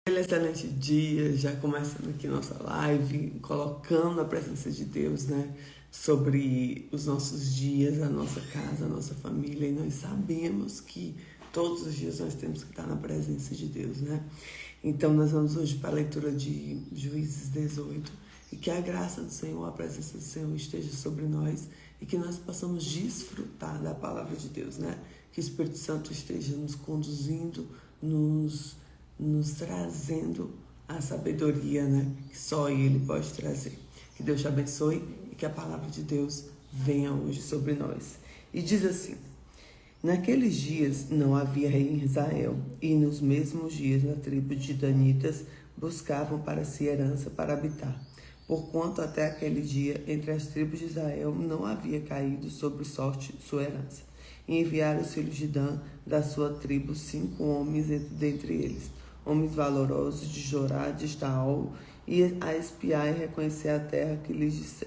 Excelente dia, já começando aqui nossa live, colocando a presença de Deus, né, sobre os nossos dias, a nossa casa, a nossa família, e nós sabemos que todos os dias nós temos que estar na presença de Deus, né? Então nós vamos hoje para a leitura de Juízes 18, e que a graça do Senhor, a presença do Senhor esteja sobre nós e que nós possamos desfrutar da palavra de Deus, né? Que o Espírito Santo esteja nos conduzindo, nos trazendo a sabedoria, né? Que só Ele pode trazer. Que Deus te abençoe e que a palavra de Deus venha hoje sobre nós. E diz assim: naqueles dias não havia rei em Israel, e nos mesmos dias na tribo de Danitas buscavam para si herança para habitar. Porquanto até aquele dia entre as tribos de Israel não havia caído sobre sorte sua herança. E enviaram os filhos de Dan da sua tribo 5 homens dentre eles, homens valorosos de Jorá, de Estaol, e a espiar e reconhecer a terra que lhes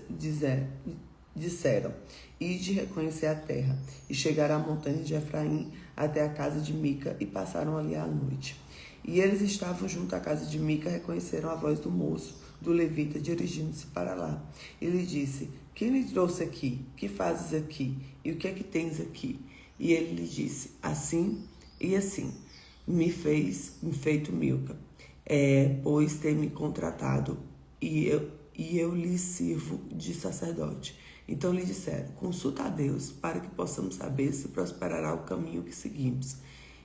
disseram, e de reconhecer a terra, e chegaram à montanha de Efraim até a casa de Mica, e passaram ali a noite. E eles estavam junto à casa de Mica, reconheceram a voz do moço, do levita, dirigindo-se para lá. Ele disse: quem lhe trouxe aqui? Que fazes aqui? E o que é que tens aqui? E ele lhe disse: assim e assim me feito Milca, pois tem me contratado, e eu lhe sirvo de sacerdote. Então lhe disseram: consulta a Deus, para que possamos saber se prosperará o caminho que seguimos.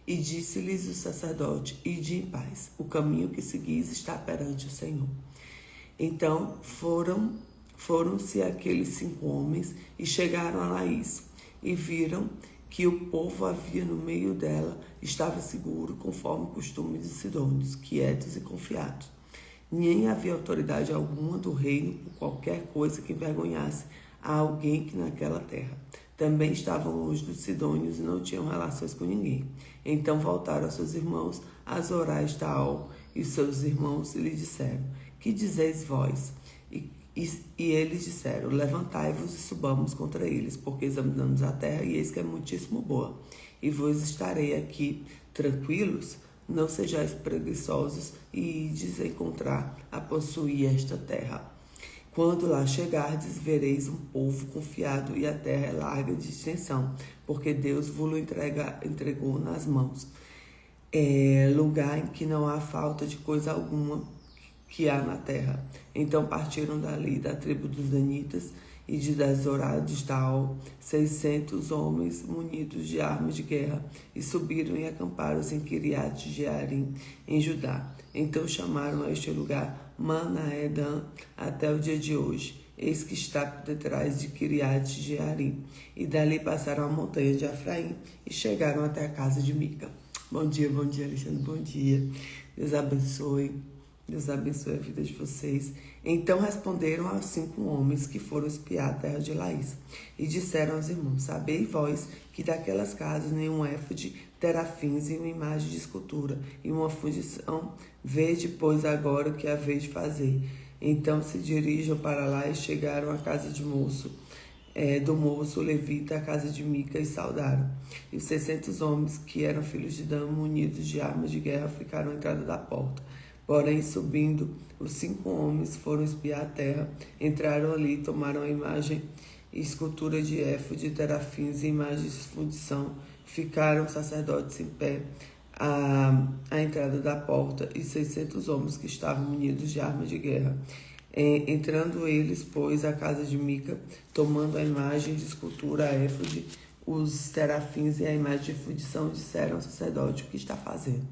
E disse-lhes o sacerdote: ide em paz, o caminho que seguis está perante o Senhor. Então foram-se aqueles 5 homens e chegaram a Laís, e viram que o povo havia no meio dela estava seguro, conforme o costume dos sidônios, quietos e confiados. Nem havia autoridade alguma do reino por qualquer coisa que envergonhasse a alguém que naquela terra. Também estavam longe dos sidônios e não tinham relações com ninguém. Então voltaram a seus irmãos a Zorá e Estaol, e seus irmãos lhe disseram: que dizeis vós? E eles disseram: levantai-vos e subamos contra eles, porque examinamos a terra, e eis que é muitíssimo boa. E vos estarei aqui tranquilos, não sejais preguiçosos, e ides encontrar a possuir esta terra. Quando lá chegardes, vereis um povo confiado, e a terra é larga de extensão, porque Deus vos entregou nas mãos. Lugar em que não há falta de coisa alguma que há na terra. Então partiram dali da tribo dos Danitas e de Zorá de Estaol 600 homens munidos de armas de guerra, e subiram e acamparam-se em Kiriat Jearim, em Judá. Então chamaram a este lugar Manaedã até o dia de hoje. Eis que está por detrás de Kiriat Jearim. E dali passaram a montanha de Efraim e chegaram até a casa de Mica. Bom dia, Alexandre, bom dia. Deus abençoe. Deus abençoe a vida de vocês. Então responderam aos 5 homens que foram espiar a terra de Laís, e disseram aos irmãos: sabei vós que daquelas casas nenhum éfode, terafins e uma imagem de escultura, e uma fundição, vede, pois, agora o que haveis de fazer. Então se dirigiram para lá e chegaram à casa de do moço levita, à casa de Mica, e saudaram. E os 600 homens que eram filhos de Dan, munidos de armas de guerra, ficaram à entrada da porta. Porém, subindo, os 5 homens foram espiar a terra, entraram ali, tomaram a imagem e escultura de éfode, terafins e imagens de fundição. Ficaram sacerdotes em pé à entrada da porta, e 600 homens que estavam munidos de armas de guerra. Entrando eles, pois, à casa de Mica, tomando a imagem de escultura, a éfode, os terafins e a imagem de fundição, disseram ao sacerdote: o que está fazendo?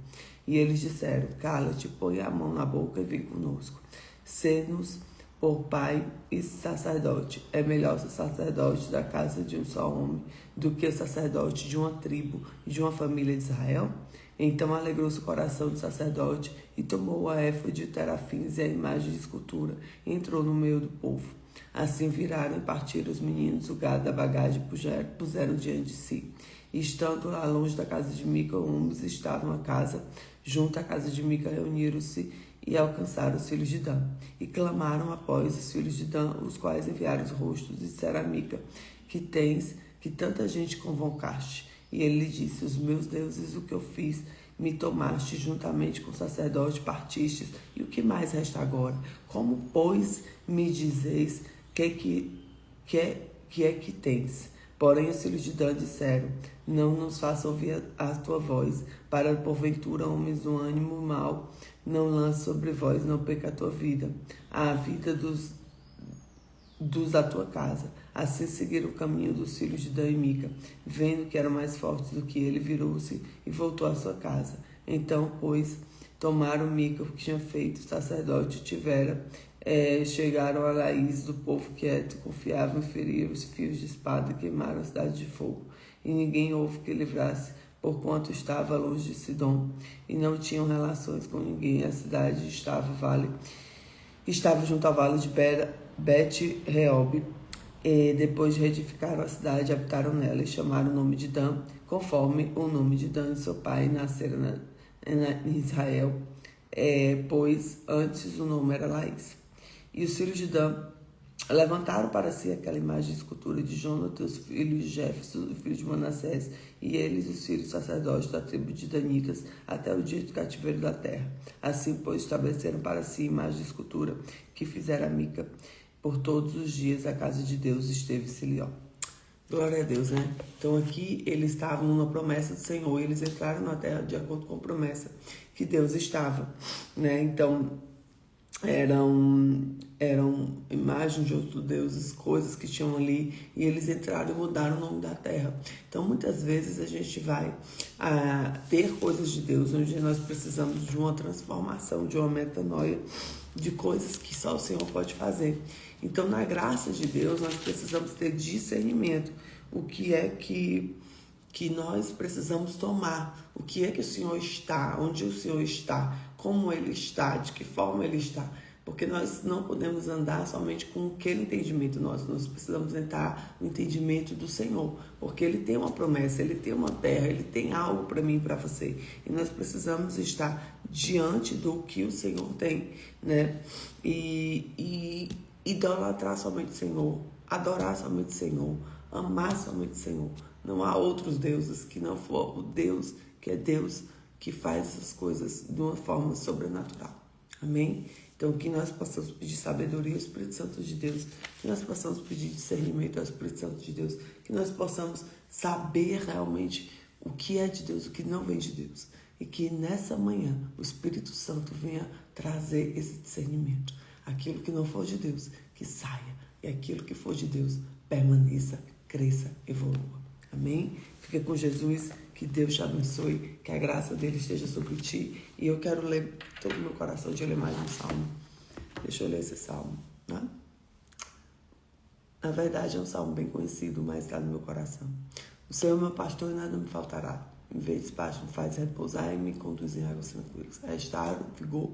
E eles disseram: cala-te, põe a mão na boca e vem conosco. Sê-nos por pai e sacerdote. É melhor ser sacerdote da casa de um só homem do que o sacerdote de uma tribo e de uma família de Israel? Então alegrou-se o coração do sacerdote e tomou a éfode, terafins e a imagem de escultura, e entrou no meio do povo. Assim viraram e partiram os meninos o gado da bagagem e puseram diante de si. E estando lá longe da casa de Mica, homens estavam junto à casa de Mica, reuniram-se e alcançaram os filhos de Dan. E clamaram após os filhos de Dan, os quais enviaram os rostos, e disseram a Mica: que tanta gente convocaste? E ele lhe disse: os meus deuses, o que eu fiz, me tomaste juntamente com o sacerdote, partistes, e o que mais resta agora? Como, pois, me dizeis que tens? Porém os filhos de Dan disseram, não nos faça ouvir a tua voz, para porventura homens do ânimo mau não lance sobre vós, não perca a tua vida, a vida dos da tua casa. Assim seguiram o caminho dos filhos de Dan e Mica. Vendo que eram mais fortes do que ele, virou-se e voltou à sua casa. Então, pois, tomaram Mica, o que tinha feito o sacerdote tivera, chegaram a Laís do povo quieto, confiavam em ferir os fios de espada e queimaram a cidade de fogo. E ninguém houve que livrasse, porquanto estava longe de Sidom, e não tinham relações com ninguém. A cidade estava junto ao vale de Bet-Reob. Depois de reedificaram a cidade, habitaram nela e chamaram o nome de Dan, conforme o nome de Dan e seu pai nasceram em Israel, pois antes o nome era Laís. E os filhos de Dan levantaram para si aquela imagem de escultura de Jonathan, os filhos de Jefferson, os filhos de Manassés, e eles, os filhos sacerdotes da tribo de Danitas, até o dia do cativeiro da terra. Assim, pois, estabeleceram para si imagem de escultura que fizera Mica. Por todos os dias a casa de Deus esteve em Silió. Glória a Deus, né? Então aqui eles estavam numa promessa do Senhor, e eles entraram na terra de acordo com a promessa que Deus estava, né? Então eram imagens de outros deuses, coisas que tinham ali, e eles entraram e mudaram o nome da terra. Então muitas vezes a gente vai ter coisas de Deus onde nós precisamos de uma transformação, de uma metanoia, de coisas que só o Senhor pode fazer. Então, na graça de Deus, nós precisamos ter discernimento. O que é que nós precisamos tomar? O que é que o Senhor está? Onde o Senhor está? Como Ele está? De que forma Ele está? Porque nós não podemos andar somente com aquele entendimento nosso. Nós precisamos entrar no entendimento do Senhor. Porque Ele tem uma promessa, Ele tem uma terra, Ele tem algo para mim e para você. E nós precisamos estar diante do que o Senhor tem, né? E idolatrar somente o Senhor, adorar somente o Senhor, amar somente o Senhor. Não há outros deuses que não for o Deus, que é Deus, que faz essas coisas de uma forma sobrenatural. Amém? Então, que nós possamos pedir sabedoria ao Espírito Santo de Deus, que nós possamos pedir discernimento ao Espírito Santo de Deus, que nós possamos saber realmente o que é de Deus, o que não vem de Deus. E que nessa manhã o Espírito Santo venha trazer esse discernimento. Aquilo que não for de Deus, que saia. E aquilo que for de Deus, permaneça, cresça, evolua. Amém? Fica com Jesus, que Deus te abençoe, que a graça dele esteja sobre ti. E eu quero ler todo o meu coração de ler mais um salmo. Deixa eu ler esse salmo, né? Na verdade é um salmo bem conhecido, mas está no meu coração. O Senhor é meu pastor e nada me faltará. Em vez de pasto me faz repousar e me conduz em águas tranquilas. Restaura o vigor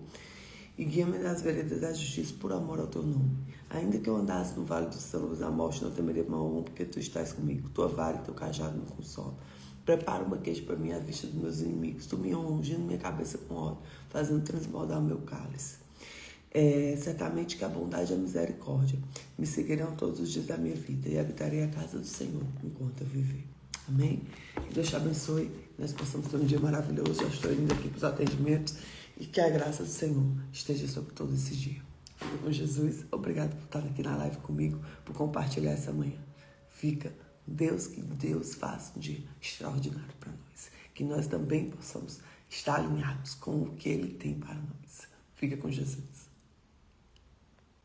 e guia-me nas veredas da justiça por amor ao teu nome. Ainda que eu andasse no vale dos sombras da morte, não temeria mal algum, porque tu estás comigo. Tua vara e teu cajado me consolam. Prepara uma queijo para mim à vista dos meus inimigos. Tu me ungindo minha cabeça com óleo, fazendo transbordar o meu cálice. Certamente que a bondade e a misericórdia me seguirão todos os dias da minha vida e habitarei a casa do Senhor enquanto eu viver. Amém? Que Deus te abençoe, nós possamos ter um dia maravilhoso. Já estou indo aqui para os atendimentos e que a graça do Senhor esteja sobre todo esse dia. Fica com Jesus. Obrigado por estar aqui na live comigo, por compartilhar essa manhã. Fica com Deus, que Deus faça um dia extraordinário para nós. Que nós também possamos estar alinhados com o que Ele tem para nós. Fica com Jesus.